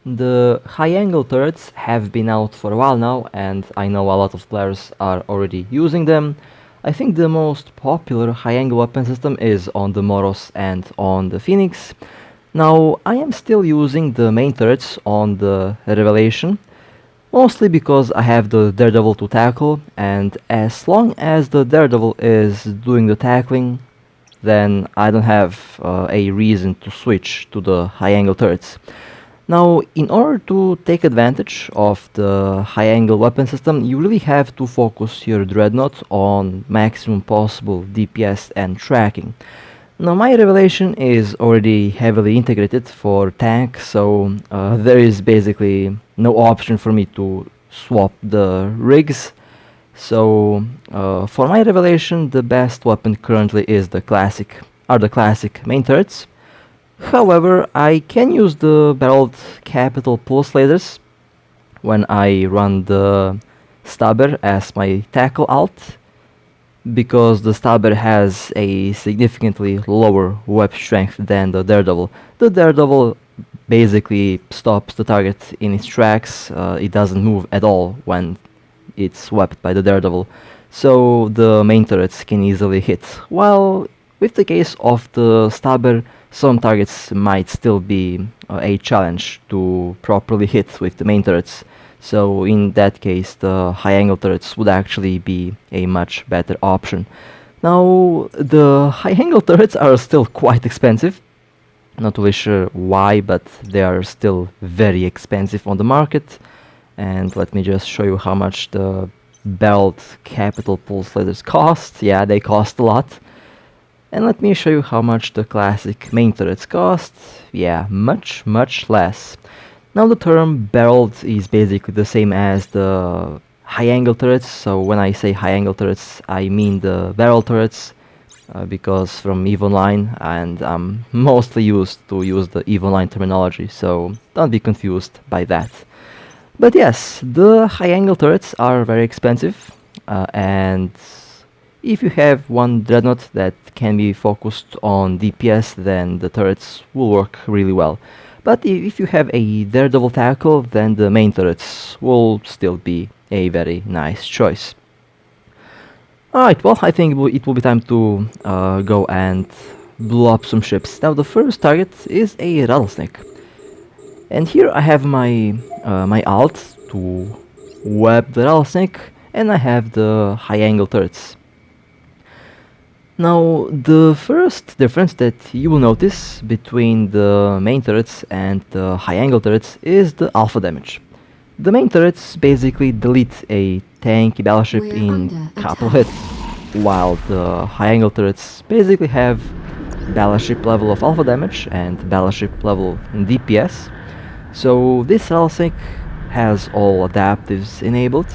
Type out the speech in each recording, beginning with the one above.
The high-angle turrets have been out for a while now, and I know a lot of players are already using them. I think the most popular high-angle weapon system is on the Moros and on the Phoenix. Now, I am still using the main turrets on the Revelation, mostly because I have the Daredevil to tackle, and as long as the Daredevil is doing the tackling, then I don't have a reason to switch to the high-angle turrets. Now, in order to take advantage of the high-angle weapon system, you really have to focus your Dreadnought on maximum possible DPS and tracking. Now, my Revelation is already heavily integrated for tank, so there is basically no option for me to swap the rigs. So, for my Revelation, the best weapon currently is the classic main turrets. However, I can use the barreled capital pulse lasers when I run the stabber as my tackle alt, because the stabber has a significantly lower web strength than the Daredevil. The Daredevil basically stops the target in its tracks. It doesn't move at all when it's swept by the Daredevil, so the main turrets can easily hit. While with the case of the stabber, some targets might still be a challenge to properly hit with the main turrets. So in that case, the high-angle turrets would actually be a much better option. Now, the high-angle turrets are still quite expensive. Not really sure why, but they are still very expensive on the market. And let me just show you how much the barreled capital pulse lasers cost. Yeah, they cost a lot. And let me show you how much the classic main turrets cost. Yeah, much less. Now the term barreled is basically the same as the high-angle turrets, so when I say high-angle turrets, I mean the barrel turrets, because from EVE Online, and I'm mostly used to use the EVE Online terminology, so don't be confused by that. But yes, the high-angle turrets are very expensive, and if you have one Dreadnought that can be focused on DPS, then the turrets will work really well. But if you have a Daredevil tackle, then the main turrets will still be a very nice choice. Alright, well, I think it will be time to go and blow up some ships. Now the first target is a rattlesnake. And here I have my alt to web the rattlesnake, and I have the high-angle turrets. Now, the first difference that you will notice between the main turrets and the high-angle turrets is the alpha damage. The main turrets basically delete a tanky battleship in a couple hits, while the high-angle turrets basically have battleship level of alpha damage and battleship level in DPS. So this rattlesnake has all adaptives enabled.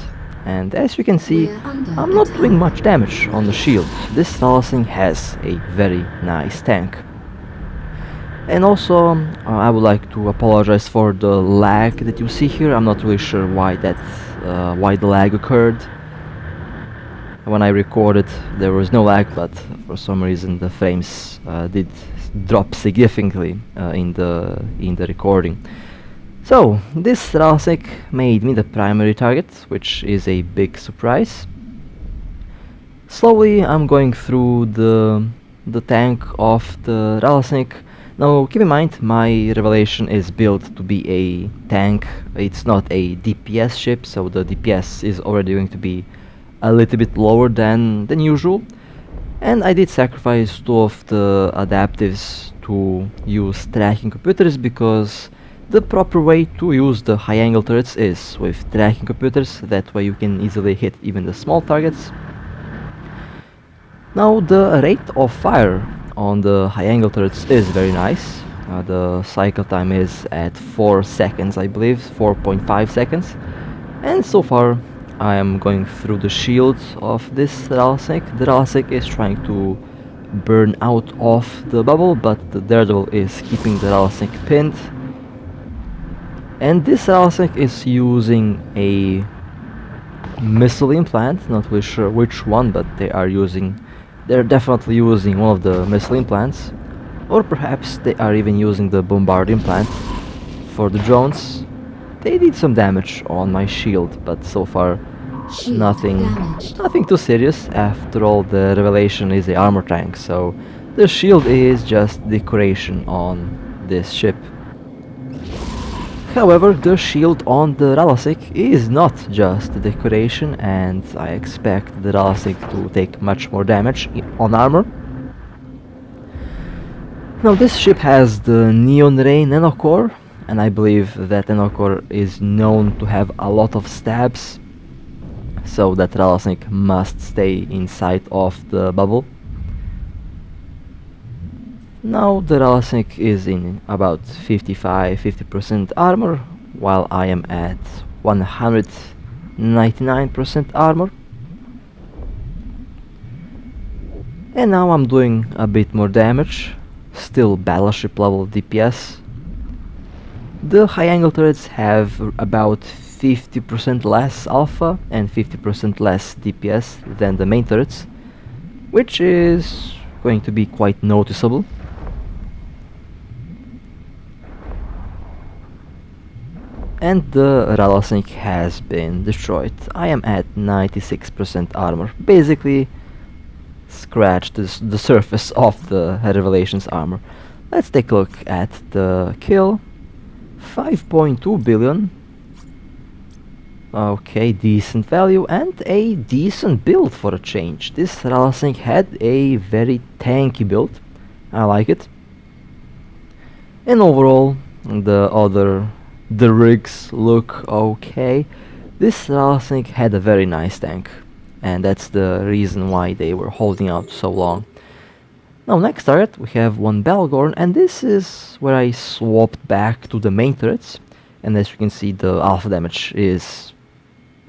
And as you can see, I'm not doing much damage on the shield. This rattlesnake has a very nice tank. And also, I would like to apologize for the lag that you see here. I'm not really sure why the lag occurred. When I recorded, there was no lag, but for some reason the frames did drop significantly in the recording. So, this rattlesnake made me the primary target, which is a big surprise. Slowly I'm going through the tank of the rattlesnake. Now keep in mind, my Revelation is built to be a tank. It's not a DPS ship, so the DPS is already going to be a little bit lower than usual. And I did sacrifice two of the adaptives to use tracking computers, because the proper way to use the high-angle turrets is with tracking computers. That way you can easily hit even the small targets. Now the rate of fire on the high-angle turrets is very nice. The cycle time is at 4 seconds, I believe, 4.5 seconds. And so far I am going through the shield of this rattlesnake. The rattlesnake is trying to burn out of the bubble, but the Daredevil is keeping the rattlesnake pinned. And this rattlesnake is using a missile implant, not really sure which one, but they're definitely using one of the missile implants, or perhaps they are even using the bombard implant for the drones. They did some damage on my shield, but so far Shield nothing damaged. nothing too serious. After all, the revelation is a armor tank, so the shield is just decoration on this ship. However, the shield on the rattlesnake is not just a decoration, and I expect the rattlesnake to take much more damage on armor. Now this ship has the Neon Ray nanocore, and I believe that nanocore is known to have a lot of stabs, so that rattlesnake must stay inside of the bubble. Now the rattlesnake is in about 50% armor, while I am at 199% armor. And now I'm doing a bit more damage, still battleship level DPS. The high angle turrets have about 50% less alpha and 50% less DPS than the main turrets, which is going to be quite noticeable. And the rattlesnake has been destroyed. I am at 96% armor, basically scratched the surface of the Revelations armor. Let's take a look at the kill. 5.2 billion. Okay, decent value and a decent build for a change. This rattlesnake had a very tanky build. I like it. And overall, the rigs look okay. This rattlesnake had a very nice tank, and that's the reason why they were holding out so long. Now next turret we have one Belgorn, and this is where I swapped back to the main turrets, and as you can see the alpha damage is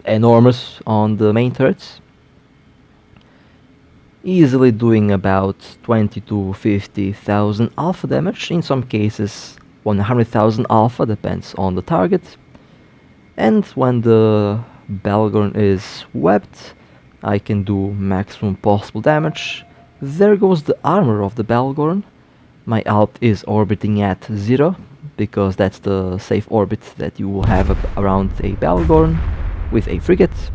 enormous on the main turrets. Easily doing about 20 to 50,000 alpha damage, in some cases 100,000 alpha, depends on the target. And when the Belgorn is webbed, I can do maximum possible damage. There goes the armor of the Belgorn. My alt is orbiting at 0, because that's the safe orbit that you will have around a Belgorn with a frigate.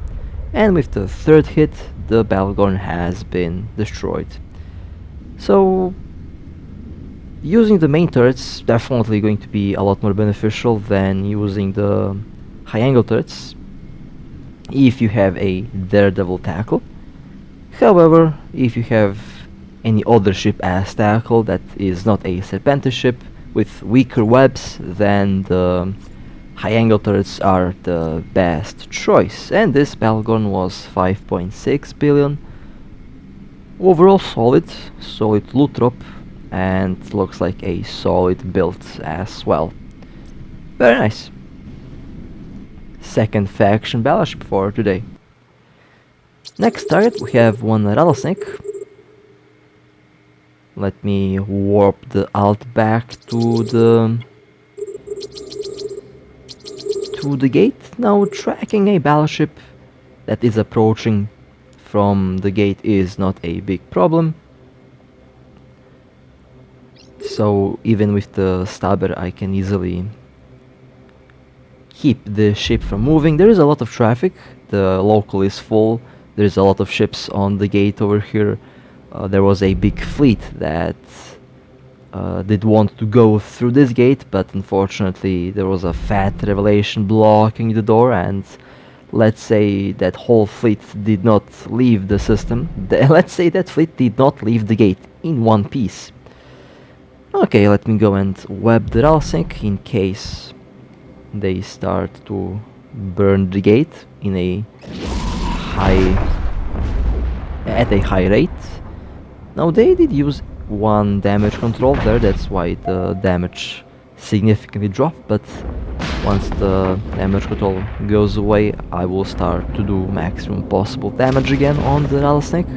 And with the third hit, the Belgorn has been destroyed. So using the main turrets definitely going to be a lot more beneficial than using the high angle turrets if you have a daredevil tackle. However, if you have any other ship as tackle that is not a Serpentis ship with weaker webs, then the high angle turrets are the best choice, and this Belgorn was 5.6 billion. Overall solid loot drop, and looks like a solid build as well. Very nice. Second faction battleship for today. Next target we have one rattlesnake. Let me warp the alt back to the gate. Now tracking a battleship that is approaching from the gate is not a big problem. So even with the stabber I can easily keep the ship from moving. There is a lot of traffic, the local is full, there's a lot of ships on the gate over here. There was a big fleet that did want to go through this gate, but unfortunately there was a fat revelation blocking the door, and let's say that whole fleet did not leave the system. Let's say that fleet did not leave the gate in one piece. Okay, let me go and web the rattlesnake in case they start to burn the gate at a high rate. Now they did use one damage control there, that's why the damage significantly dropped, but once the damage control goes away I will start to do maximum possible damage again on the rattlesnake.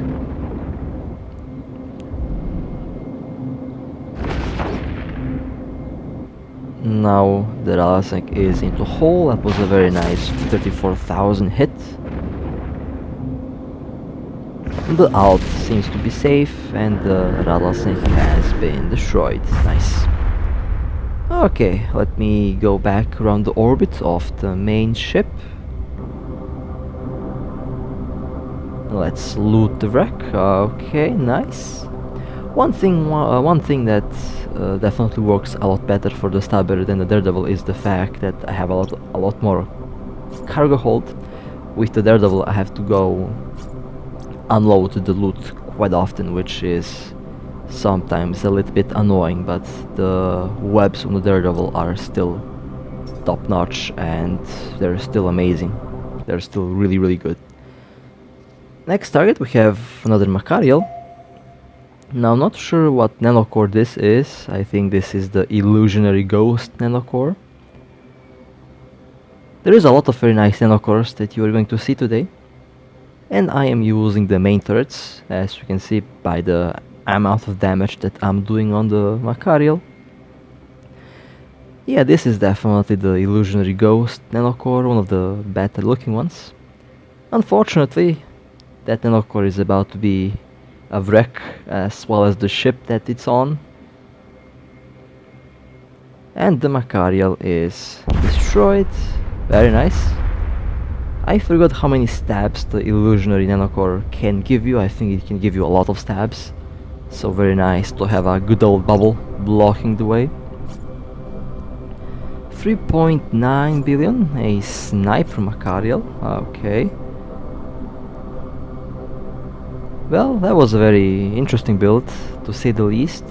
Now the rattlesnake is into hole. That was a very nice 34,000 hit. The alt seems to be safe and the rattlesnake has been destroyed. Nice. Okay, let me go back around the orbit of the main ship. Let's loot the wreck. Okay, nice. One thing that definitely works a lot better for the Stabber than the Daredevil is the fact that I have a lot more cargo hold. With the Daredevil, I have to go unload the loot quite often, which is sometimes a little bit annoying, but the webs on the Daredevil are still top notch and they're still amazing. They're still really good. Next target we have another Macarial. Now, not sure what nanocore this is. I think this is the Illusionary Ghost nanocore. There is a lot of very nice nanocores that you are going to see today. And I am using the main turrets, as you can see by the amount of damage that I'm doing on the Macarial. Yeah, this is definitely the Illusionary Ghost nanocore, one of the better looking ones. Unfortunately, that nanocore is about to be a wreck, as well as the ship that it's on. And the Macarial is destroyed. Very nice. I forgot how many stabs the Illusionary nanocore can give you. I think it can give you a lot of stabs. So very nice to have a good old bubble blocking the way. 3.9 billion, a sniper Macarial. Okay. Well, that was a very interesting build, to say the least.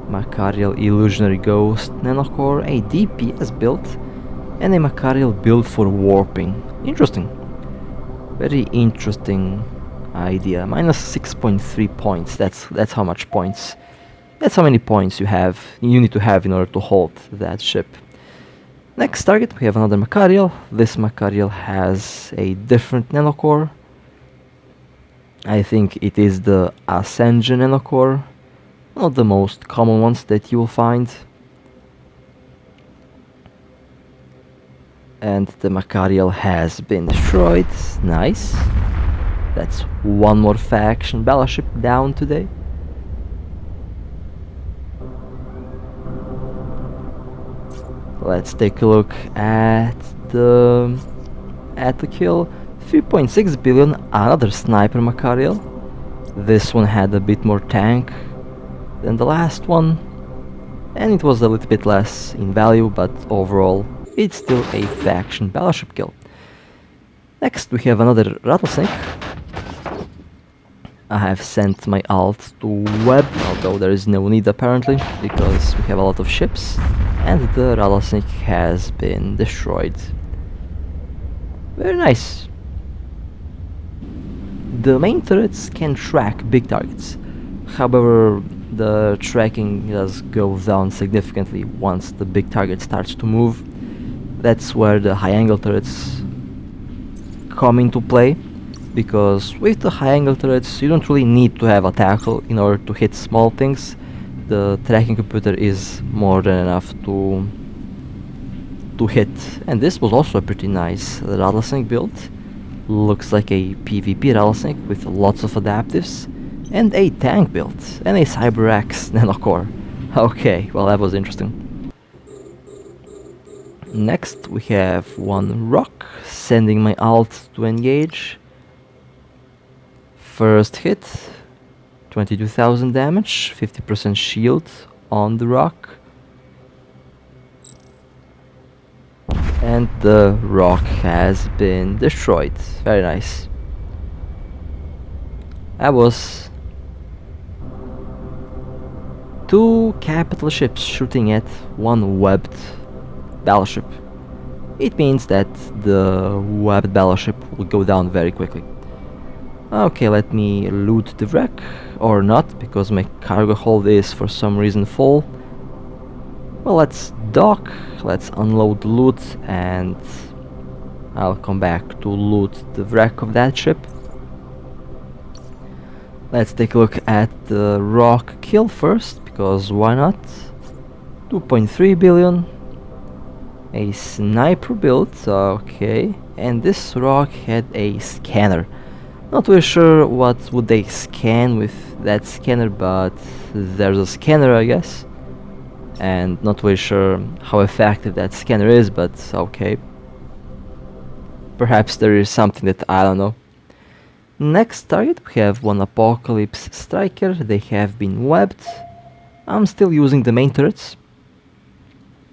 Macarial Illusionary Ghost nanocore, a DPS build, and a Macarial build for warping. Interesting. Very interesting idea. Minus 6.3 points. That's how much points. That's how many points you need to have in order to hold that ship. Next target we have another Macarial. This Macarial has a different nanocore. I think it is the Ascension nanocore, one of the most common ones that you will find. And the Macarial has been destroyed. Nice. That's one more faction battleship down today. Let's take a look at the kill. 3.6 billion, another sniper Macarial. This one had a bit more tank than the last one, and it was a little bit less in value, but overall it's still a faction battleship kill. Next we have another rattlesnake. I have sent my alt to web, although there is no need apparently, because we have a lot of ships, and the rattlesnake has been destroyed. Very nice. The main turrets can track big targets, however the tracking does go down significantly once the big target starts to move. That's where the high angle turrets come into play, because with the high angle turrets you don't really need to have a tackle in order to hit small things. The tracking computer is more than enough to hit, and this was also a pretty nice rattlesnake build. Looks like a PvP rattlesnake with lots of adaptives, and a tank build, and a CyberX nanocore. Okay, well that was interesting. Next we have one rock, sending my alt to engage. First hit, 22,000 damage, 50% shield on the rock. And the rock has been destroyed. Very nice. That was 2 capital ships shooting at one webbed battleship. It means that the webbed battleship will go down very quickly. Okay, let me loot the wreck, or not, because my cargo hold is for some reason full. Well, let's dock, let's unload the loot, and I'll come back to loot the wreck of that ship. Let's take a look at the rock kill first, because why not? 2.3 billion. A sniper build, okay. And this rock had a scanner. Not really sure what would they scan with that scanner, but there's a scanner, I guess. and not really sure how effective that scanner is, but okay. Perhaps there is something that I don't know. Next target, we have one Apocalypse Striker. They have been webbed. I'm still using the main turrets.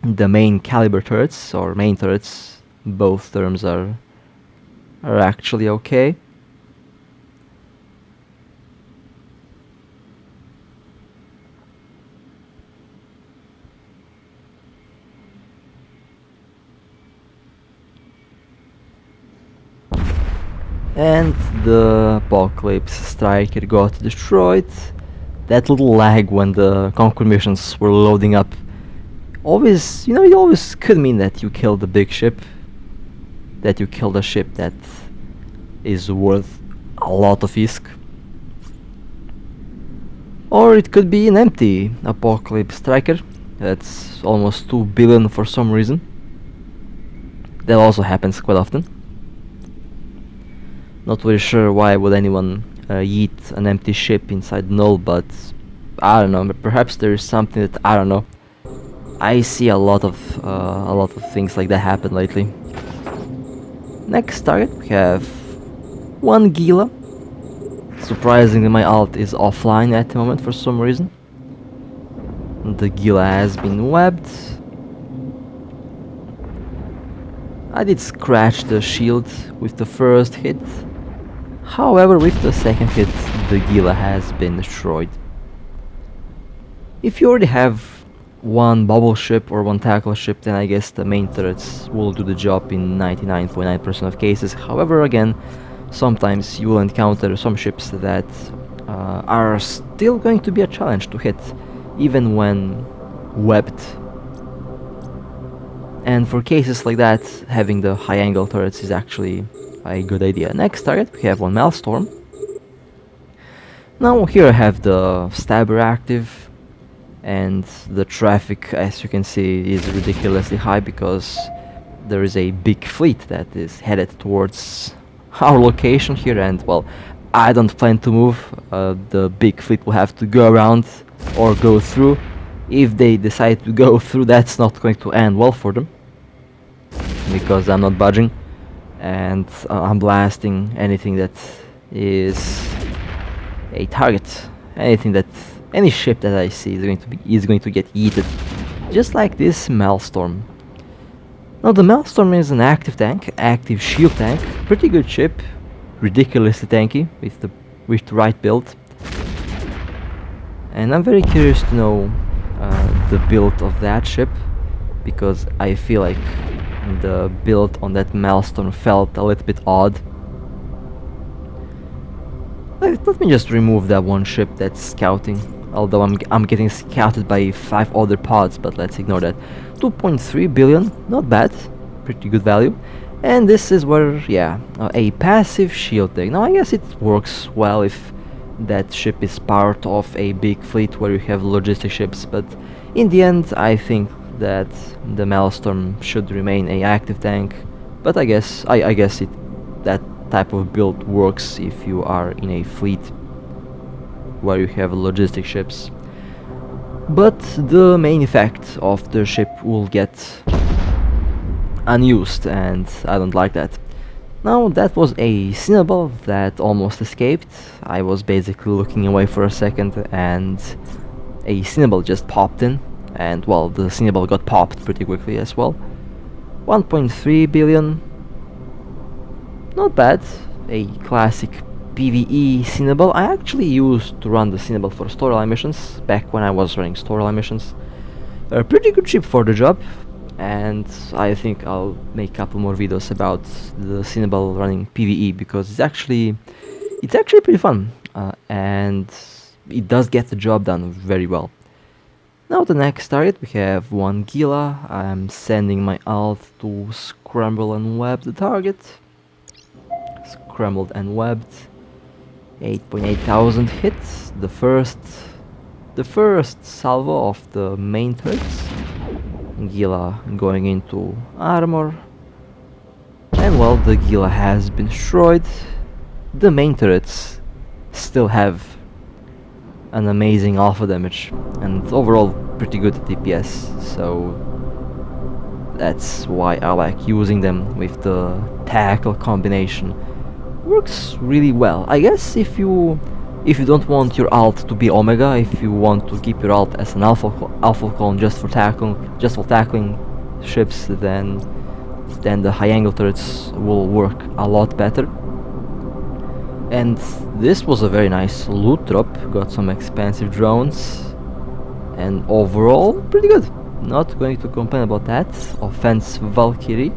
The main caliber turrets, or main turrets, both terms are actually okay. And the Apocalypse Striker got destroyed. That little lag when the Conquer missions were loading up always, it always could mean that you killed a big ship, that you killed a ship that is worth a lot of ISK. Or it could be an empty Apocalypse Striker that's almost 2 billion for some reason. That also happens quite often. Not very sure why would anyone yeet an empty ship inside null, but I don't know, perhaps there is something that I don't know. I see a lot of things like that happen lately. Next target, we have one Gila. Surprisingly, my alt is offline at the moment for some reason. The Gila has been webbed. I did scratch the shield with the first hit. However, with the second hit, the Gila has been destroyed. If you already have one bubble ship or one tackle ship, then I guess the main turrets will do the job in 99.9% of cases. However, again, sometimes you will encounter some ships that are still going to be a challenge to hit, even when webbed. And for cases like that, having the high angle turrets is actually a good idea. Next target, we have one Maelstrom. Now here I have the Stabber active, and the traffic, as you can see, is ridiculously high because there is a big fleet that is headed towards our location here, and well, I don't plan to move. The big fleet will have to go around or go through. If they decide to go through, that's not going to end well for them, because I'm not budging, and I'm blasting anything that is a target. Any ship that I see is going to get yeeted, just like this Maelstrom. Now the Maelstrom is an active tank, active shield tank, pretty good ship, ridiculously tanky with the right build. And I'm very curious to know the build of that ship, because I feel like the build on that Maelstrom felt a little bit odd. Let me just remove that one ship that's scouting, although I'm getting scouted by 5 other pods, but let's ignore that. 2.3 billion, not bad, pretty good value. And this is where, yeah, a passive shield tank. Now I guess it works well if that ship is part of a big fleet where you have logistic ships, but in the end I think that the Maelstrom should remain a active tank. But I guess that type of build works if you are in a fleet where you have logistic ships. But the main effect of the ship will get unused, and I don't like that. Now that was a Cinnaball that almost escaped. I was basically looking away for a second and a Cinnaball just popped in, and well, the Cinnaball got popped pretty quickly as well. 1.3 billion, not bad. A classic PvE Cinnaball. I actually used to run the Cinnaball for storyline missions back when I was running storyline missions. A pretty good ship for the job, and I think I'll make a couple more videos about the Cinnaball running PvE, because it's actually pretty fun, and it does get the job done very well. Now the next target, we have one Gila. I'm sending my alt to scramble and web the target. Scrambled and webbed. 8,800 hits. The first salvo of the main turrets. Gila going into armor. And well, the Gila has been destroyed. The main turrets still have an amazing alpha damage, and overall pretty good DPS, so that's why I like using them with the tackle combination. Works really well. I guess if you don't want your ult to be Omega, if you want to keep your ult as an alpha clone just for tackling ships, then the high angle turrets will work a lot better. And this was a very nice loot drop. Got some expensive drones, and overall pretty good. Not going to complain about that. Offense Valkyrie,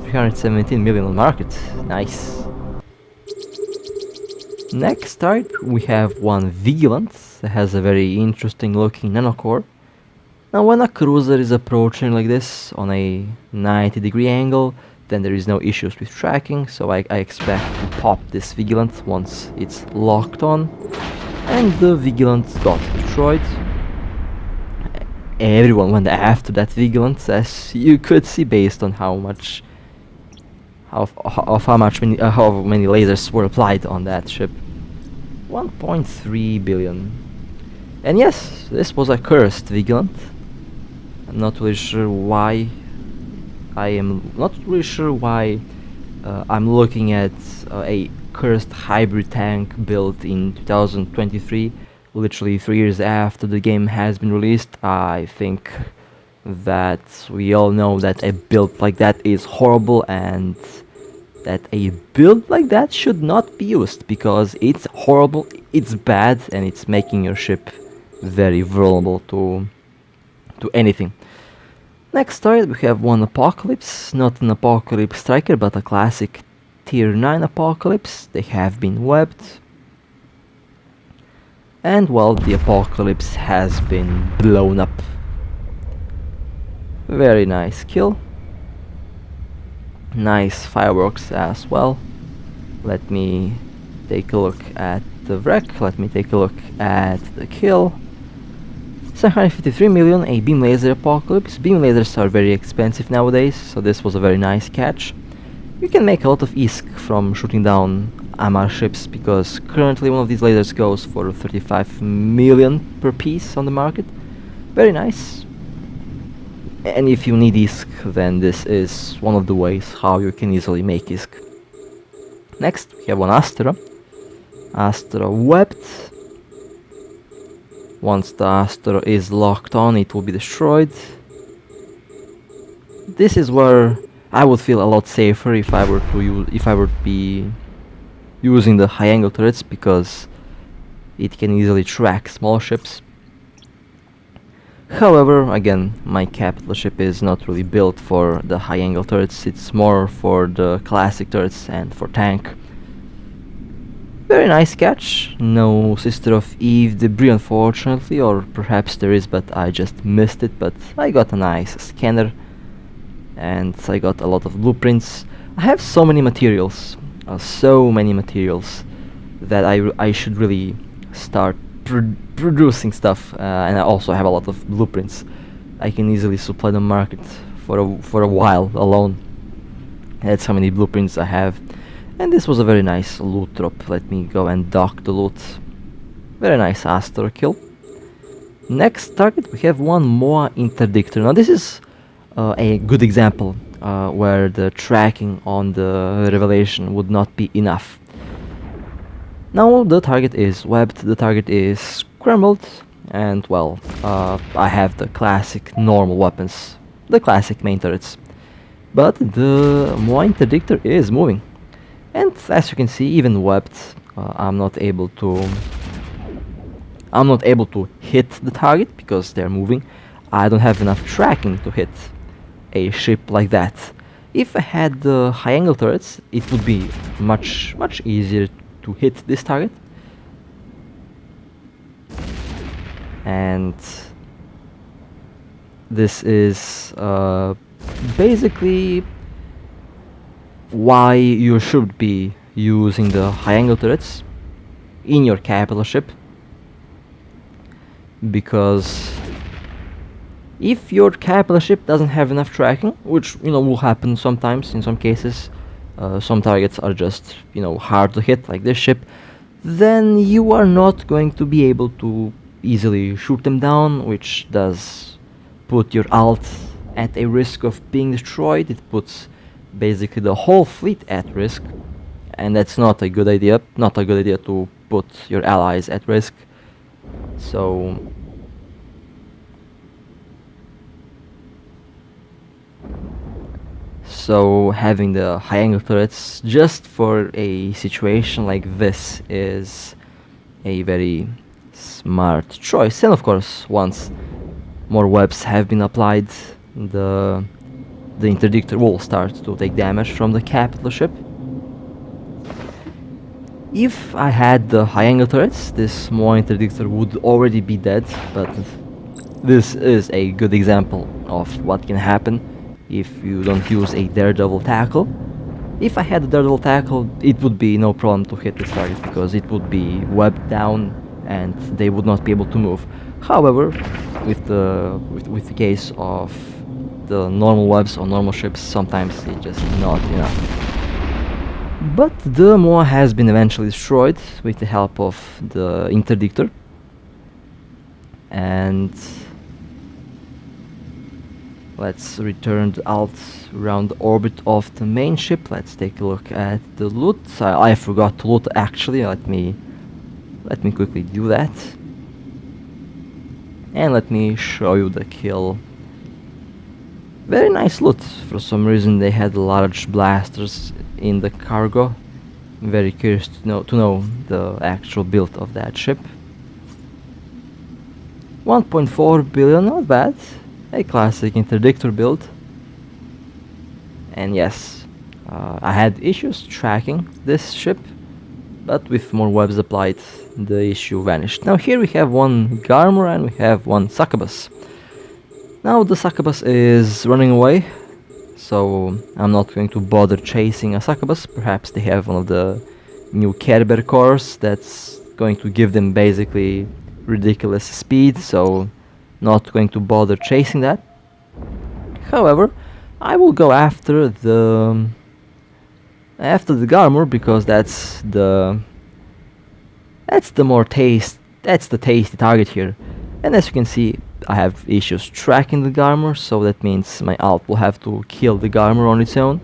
317 million on market. Nice. Next target we have one Vigilant that has a very interesting looking nanocore. Now when a cruiser is approaching like this on a 90-degree angle, then there is no issues with tracking, so I expect to pop this Vigilant once it's locked on. And the Vigilant got destroyed. Everyone went after that Vigilant, as you could see based on how many lasers were applied on that ship. 1.3 billion. And yes, this was a cursed Vigilant. I'm not really sure why. I'm looking at a cursed hybrid tank built in 2023, literally 3 years after the game has been released. I think that we all know that a build like that is horrible, and that a build like that should not be used because it's horrible, it's bad, and it's making your ship very vulnerable to anything. Next target we have one Apocalypse, not an Apocalypse Striker but a classic tier 9 Apocalypse. They have been webbed, and well, the Apocalypse has been blown up. Very nice kill. Nice fireworks as well. Let me take a look at the wreck, let me take a look at the kill. 753 million, a beam laser Apocalypse. Beam lasers are very expensive nowadays, so this was a very nice catch. You can make a lot of ISK from shooting down Amar ships, because currently one of these lasers goes for 35 million per piece on the market. Very nice. And if you need ISK, then this is one of the ways how you can easily make ISK. Next we have one Astra. Astra webbed. Once the Astra is locked on, it will be destroyed. This is where I would feel a lot safer if I were to be using the high angle turrets, because it can easily track small ships. However, again, my capital ship is not really built for the high angle turrets, it's more for the classic turrets and for tank. Very nice catch. No Sister of Eve debris unfortunately, or perhaps there is but I just missed it, but I got a nice scanner and I got a lot of blueprints. I have so many materials that I should really start producing stuff, and I also have a lot of blueprints. I can easily supply the market for a while alone. That's how many blueprints I have. And this was a very nice loot drop. Let me go and dock the loot. Very nice Astra kill. Next target we have one Moa Interdictor. Now this is a good example where the tracking on the revelation would not be enough. Now the target is webbed, the target is scrambled, and well, I have the classic normal weapons, the classic main turrets. But the Moa Interdictor is moving. And as you can see, even webbed, I'm not able to hit the target because they're moving. I don't have enough tracking to hit a ship like that. If I had the high angle turrets, it would be much easier to hit this target. And this is basically why you should be using the high angle turrets in your capital ship, because if your capital ship doesn't have enough tracking, which will happen sometimes in some cases, some targets are just hard to hit like this ship, then you are not going to be able to easily shoot them down, which does put your alt at a risk of being destroyed. It puts basically the whole fleet at risk, and that's not a good idea. Not a good idea to put your allies at risk. So having the high angle turrets just for a situation like this is a very smart choice. And of course, once more webs have been applied, the interdictor will start to take damage from the capital ship. If I had the high angle turrets, this small interdictor would already be dead, but this is a good example of what can happen if you don't use a daredevil tackle. If I had a daredevil tackle, it would be no problem to hit this target because it would be webbed down and they would not be able to move. However, with the case of the normal webs on normal ships, sometimes it's just not enough. But the MOA has been eventually destroyed with the help of the interdictor, and let's return the alt around the orbit of the main ship. Let's take a look at the loot. I forgot to loot actually. Let me quickly do that, and let me show you the kill. Very nice loot. For some reason they had large blasters in the cargo. Very curious to know the actual build of that ship. 1.4 billion, not bad. A classic interdictor build. And yes, I had issues tracking this ship, but with more webs applied, the issue vanished. Now here we have one Garmor and we have one succubus. Now the succubus is running away, so I'm not going to bother chasing a succubus. Perhaps they have one of the new Kerber cores that's going to give them basically ridiculous speed, so not going to bother chasing that. However, I will go after the Garmor because that's the tasty target here. And as you can see, I have issues tracking the Garmor, so that means my alt will have to kill the Garmor on its own.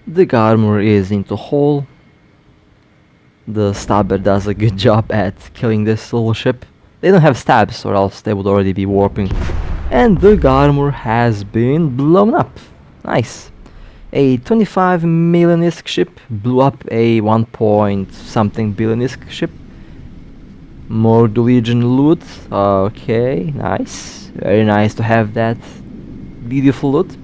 The Garmor is into hole. The stabber does a good job at killing this little ship. They don't have stabs, or else they would already be warping. And the Garmor has been blown up. Nice. A 25 million ISK ship blew up a 1 point something billion ISK ship. More Legion loot. Okay, nice. Very nice to have that beautiful loot.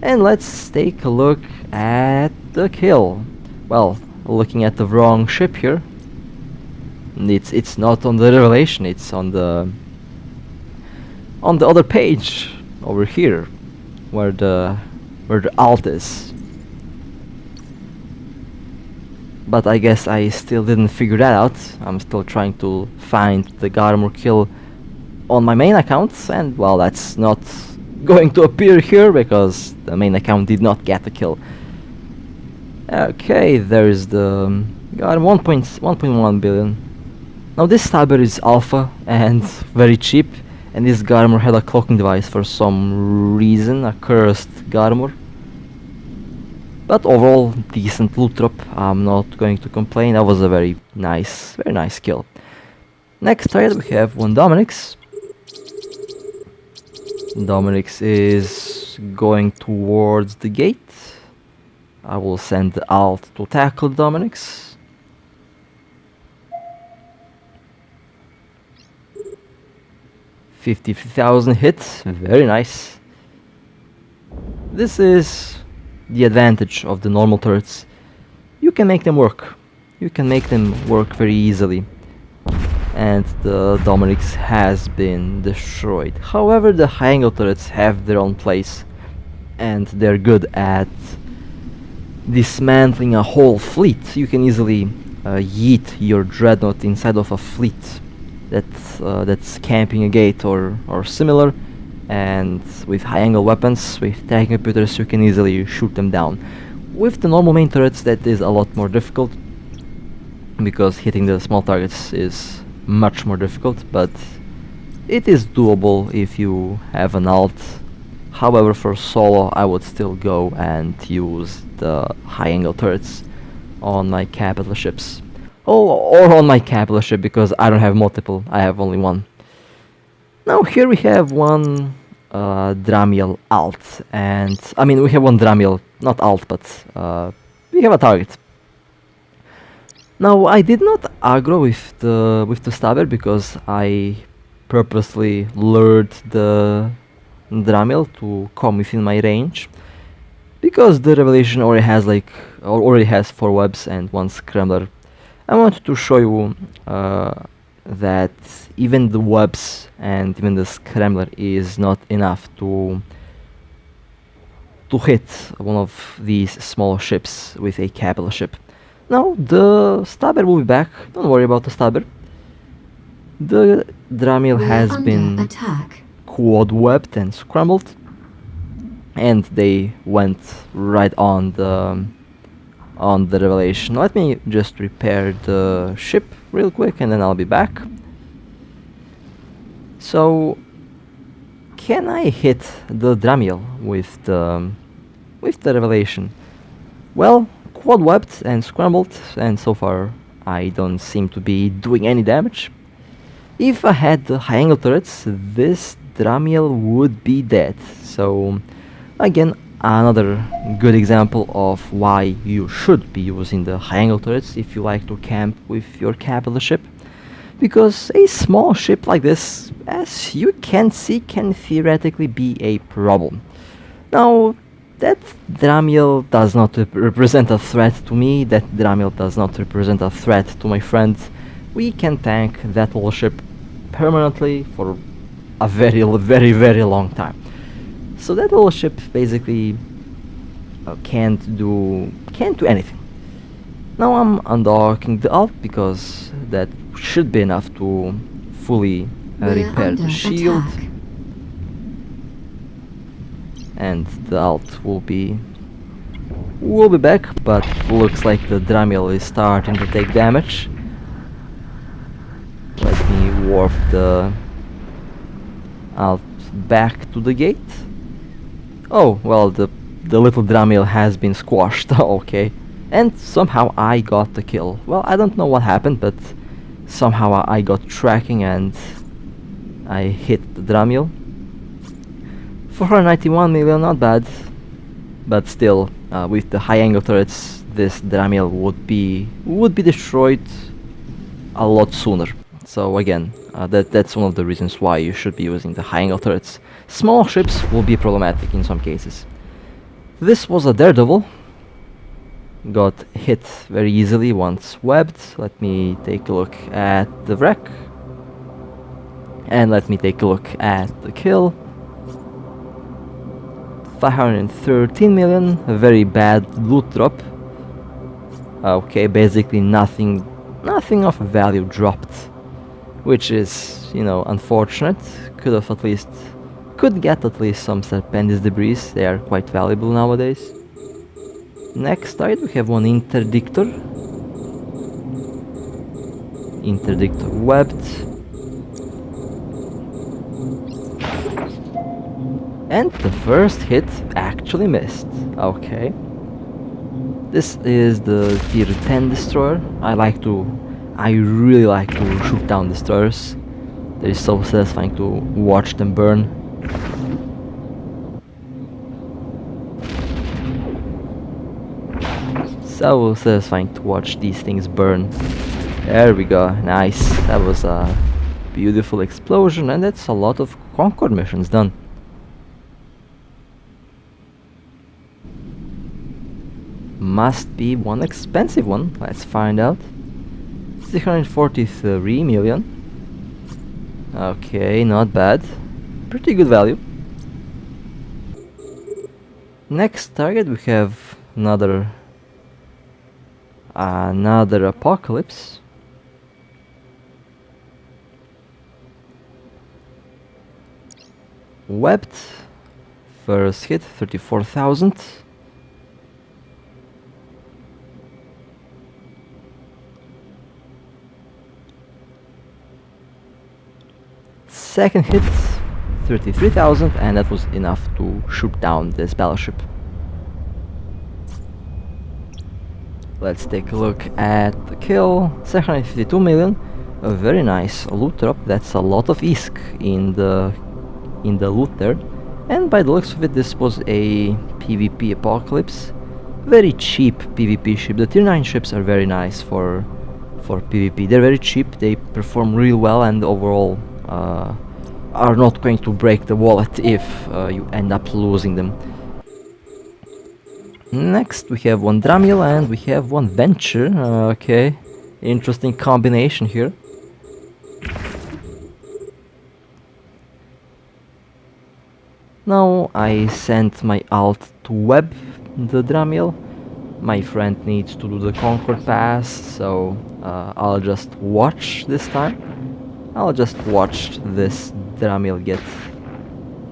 And let's take a look at the kill. Well, looking at the wrong ship here. It's not on the revelation, it's on the other page over here where the alt is. But I guess I still didn't figure that out. I'm still trying to find the Garmor kill on my main account, and well, that's not going to appear here because the main account did not get the kill. Okay, there is the Garmor, 1.1 billion. Now this stabber is alpha and very cheap, and this Garmor had a cloaking device for some reason, a cursed Garmor. But overall, decent loot drop. I'm not going to complain. That was a very nice kill. Next target we have one Dominix. Dominix is going towards the gate. I will send the alt to tackle Dominix. $50,000 hits, very nice. This is the advantage of the normal turrets. You can make them work. You can make them work very easily. And the Dominix has been destroyed. However, the high angle turrets have their own place, and they're good at dismantling a whole fleet. You can easily yeet your Dreadnought inside of a fleet that's camping a gate or similar, and with high angle weapons, with tank computers, you can easily shoot them down. With the normal main turrets, that is a lot more difficult, because hitting the small targets is much more difficult, but it is doable if you have an alt. However, for solo, I would still go and use the high angle turrets on my capital ships. Oh, or on my capital ship, because I don't have multiple, I have only one. Now here we have one Dramiel alt, and I mean we have one Dramiel, not alt, but we have a target. Now I did not aggro with the stabber because I purposely lured the Dramiel to come within my range, because the Revelation already has 4 webs and 1 scrambler. I wanted to show you that even the webs and even the scrambler is not enough to hit one of these small ships with a capital ship. Now the stabber will be back, don't worry about the stabber. The Dramiel has been quad webbed and scrambled, and they went right on the Revelation. Let me just repair the ship real quick and then I'll be back. So can I hit the Dramiel with the Revelation? Well, quad webbed and scrambled, and so far I don't seem to be doing any damage. If I had the high angle turrets, this Dramiel would be dead. So again, another good example of why you should be using the high angle turrets if you like to camp with your capital ship, because a small ship like this, as you can see, can theoretically be a problem. Now that Dramiel does not represent a threat to me, that Dramiel does not represent a threat to my friend. We can tank that little ship permanently for a very long time. So that little ship basically can't do anything. Now I'm undocking the alt because that should be enough to fully repair the shield. And the alt will be back, but looks like the Dramiel is starting to take damage. Let me warp the alt back to the gate. Oh, well, the little Dramiel has been squashed. Okay. And somehow I got the kill. Well, I don't know what happened, but somehow I got tracking and I hit the Dramiel. 491 million, not bad. But still, with the high angle turrets, this Dramiel would be destroyed a lot sooner. So again, that's one of the reasons why you should be using the high angle turrets. Small ships will be problematic in some cases. This was a Daredevil. Got hit very easily once webbed. Let me take a look at the wreck. And let me take a look at the kill. 513 million, a very bad loot drop. Okay, basically nothing of value dropped, which is, you know, unfortunate. Could get at least some Serpentis debris. They are quite valuable nowadays. Next target we have one Interdictor. Interdictor webbed. And the first hit actually missed. Okay. This is the tier 10 destroyer. I really like to shoot down destroyers. It is so satisfying to watch them burn. So satisfying to watch these things burn. There we go, nice. That was a beautiful explosion, and that's a lot of Concord missions done. Must be one expensive one, let's find out. 643 million. Okay, not bad. Pretty good value. Next target we have another Apocalypse. webbed. First hit, 34,000. Second hit, 33,000, and that was enough to shoot down this battleship. Let's take a look at the kill. 752 million. A very nice loot drop. That's a lot of ISK in the loot there. And by the looks of it, this was a PvP apocalypse. Very cheap PvP ship. The tier 9 ships are very nice for PvP. They're very cheap, they perform real well, and overall are not going to break the wallet if you end up losing them. Next we have one Dramiel and we have one Venture. Okay, interesting combination here. Now I sent my alt to web the Dramiel. My friend needs to do the Concord pass, so I'll just watch this time. I'll just watch this Dramiel get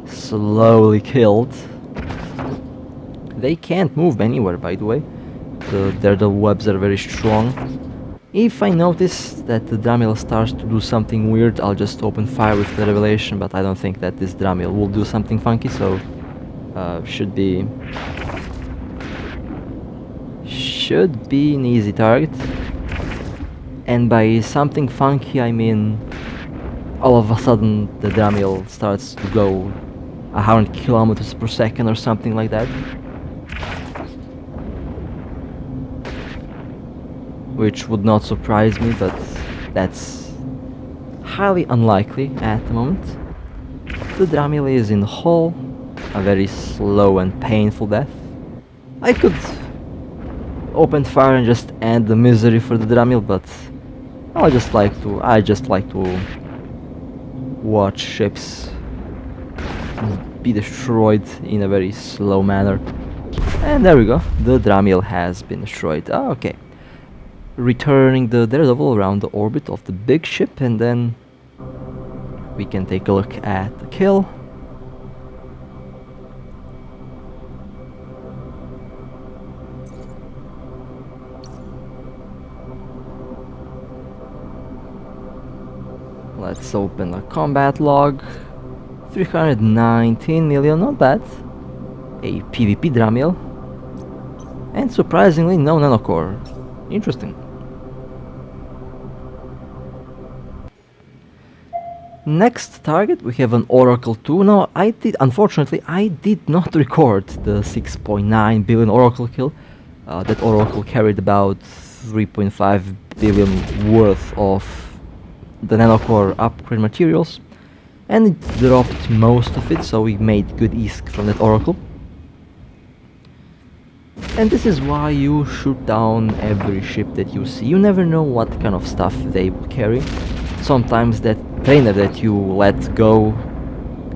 slowly killed. They can't move anywhere, by the way. The webs are very strong. If I notice that the Dramiel starts to do something weird, I'll just open fire with the revelation, but I don't think that this Dramiel will do something funky, so should be an easy target. And by something funky I mean all of a sudden the Dramiel starts to go 100 kilometers per second or something like that, which would not surprise me, but that's highly unlikely at the moment. The Dramiel is in the hole, a very slow and painful death. I could open fire and just end the misery for the Dramiel, but I just like to watch ships be destroyed in a very slow manner. And there we go, the Dramiel has been destroyed. Okay. Returning the Daredevil around the orbit of the big ship, and then we can take a look at the kill. Let's open a combat log. 319 million, not bad. A PvP Dramiel. And surprisingly, no nanocore. Interesting. Next target we have an Oracle 2. Now unfortunately I did not record the 6.9 billion Oracle kill. That Oracle carried about 3.5 billion worth of the nanocore upgrade materials, and it dropped most of it, so we made good ISK from that Oracle. And this is why you shoot down every ship that you see. You never know what kind of stuff they will carry. Sometimes that trainer that you let go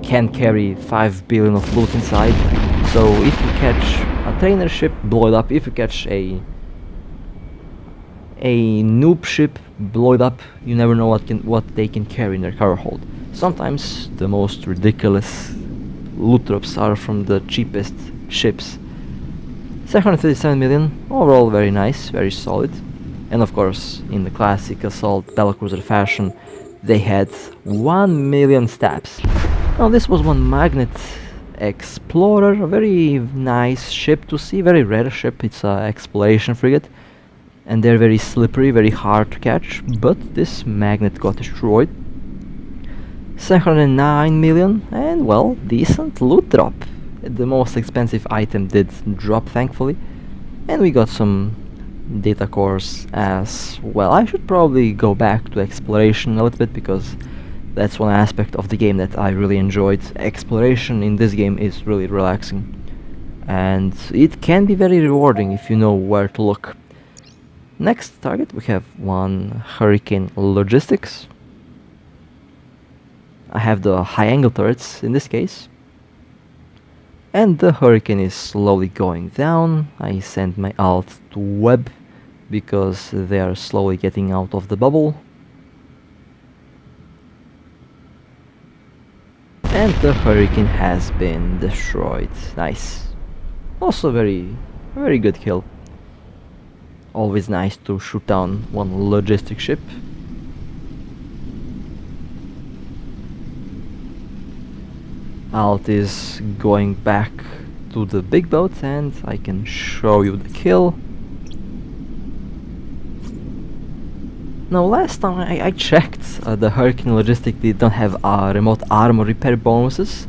can carry 5 billion of loot inside. So if you catch a trainer ship, blow it up. If you catch a noob ship, blow it up. You never know what they can carry in their cargo hold. Sometimes the most ridiculous loot drops are from the cheapest ships. 737 million, overall very nice, very solid. And of course, in the classic assault battlecruiser fashion, they had 1 million stabs. Now this was one Magnet Explorer, a very nice ship to see, very rare ship. It's an exploration frigate, and they're very slippery, very hard to catch, but this Magnet got destroyed. 709 million, and well, decent loot drop. The most expensive item did drop, thankfully, and we got some data cores as well. I should probably go back to exploration a little bit, because that's one aspect of the game that I really enjoyed. Exploration in this game is really relaxing, and it can be very rewarding if you know where to look. Next target we have one Hurricane Logistics. I have the high angle turrets in this case, and the Hurricane is slowly going down. I sent my alt to web because they are slowly getting out of the bubble. And the Hurricane has been destroyed. Nice. Also very good kill. Always nice to shoot down one logistic ship. Alt is going back to the big boat and I can show you the kill. Now last time I checked, the Hurricane Logistic did not have remote armor repair bonuses,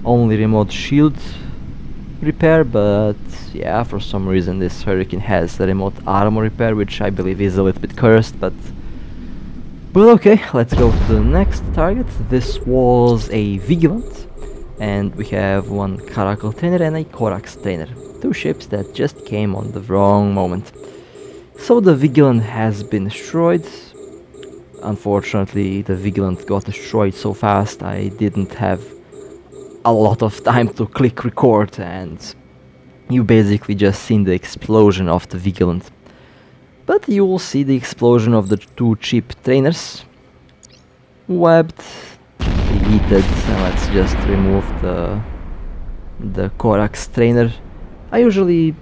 only remote shield repair, but yeah, for some reason this Hurricane has the remote armor repair, which I believe is a little bit cursed, but okay, let's go to the next target. This was a Vigilant, and we have one Caracal trainer and a Corax trainer, two ships that just came on the wrong moment. So the Vigilant has been destroyed. Unfortunately, the Vigilant got destroyed so fast I didn't have a lot of time to click record, and you basically just seen the explosion of the Vigilant. But you will see the explosion of the two cheap trainers. Webbed, deleted, and let's just remove the Corax trainer. I usually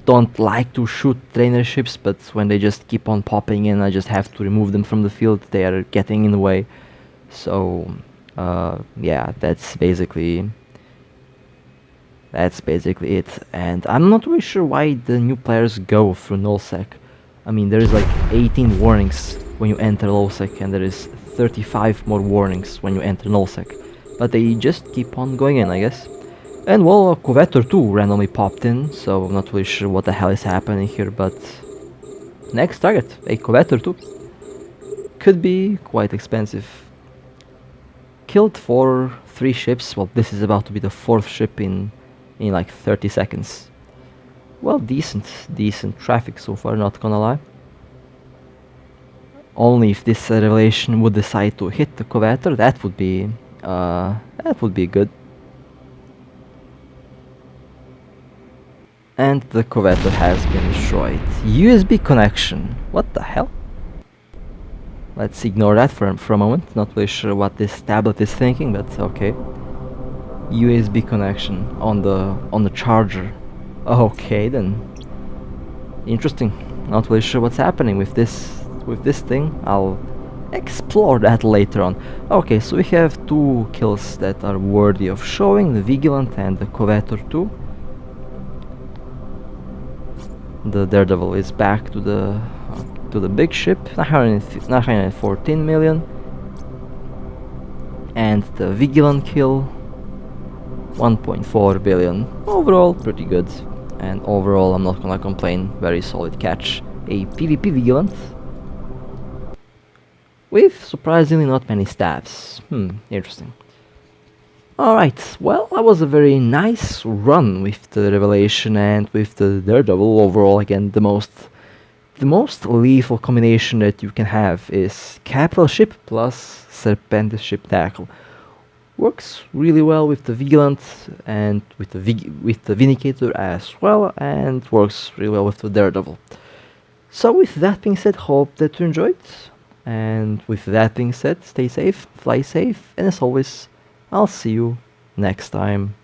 don't like to shoot trainer ships, but when they just keep on popping in, I just have to remove them from the field. They are getting in the way. So yeah, that's basically it. And I'm not really sure why the new players go through nullsec. I mean, there is like 18 warnings when you enter nullsec, and there is 35 more warnings when you enter nullsec. But they just keep on going in, I guess. And well, a Covetor 2 randomly popped in, so I'm not really sure what the hell is happening here, but next target, a Covetor 2. Could be quite expensive. Killed for 3 ships. Well, this is about to be the 4th ship in like 30 seconds. Well, decent traffic so far, not gonna lie. Only if this revelation would decide to hit the Covetor, that would be good. And the Covetor has been destroyed. USB connection. What the hell? Let's ignore that for a moment. Not really sure what this tablet is thinking, but okay. USB connection on the charger. Okay then. Interesting. Not really sure what's happening with this thing. I'll explore that later on. Okay, so we have 2 kills that are worthy of showing, the Vigilant and the Covetor 2. The Daredevil is back to the big ship, 914 million, and the Vigilant kill 1.4 billion. Overall pretty good, and overall I'm not gonna complain, very solid catch. A PvP Vigilant with surprisingly not many stabs. Interesting. Alright, well, that was a very nice run with the Revelation and with the Daredevil. Overall, again, the most lethal combination that you can have is Capital Ship plus Serpentis Ship Tackle. Works really well with the Vigilant and with the Vindicator as well, and works really well with the Daredevil. So with that being said, hope that you enjoyed, and with that being said, stay safe, fly safe, and as always, I'll see you next time.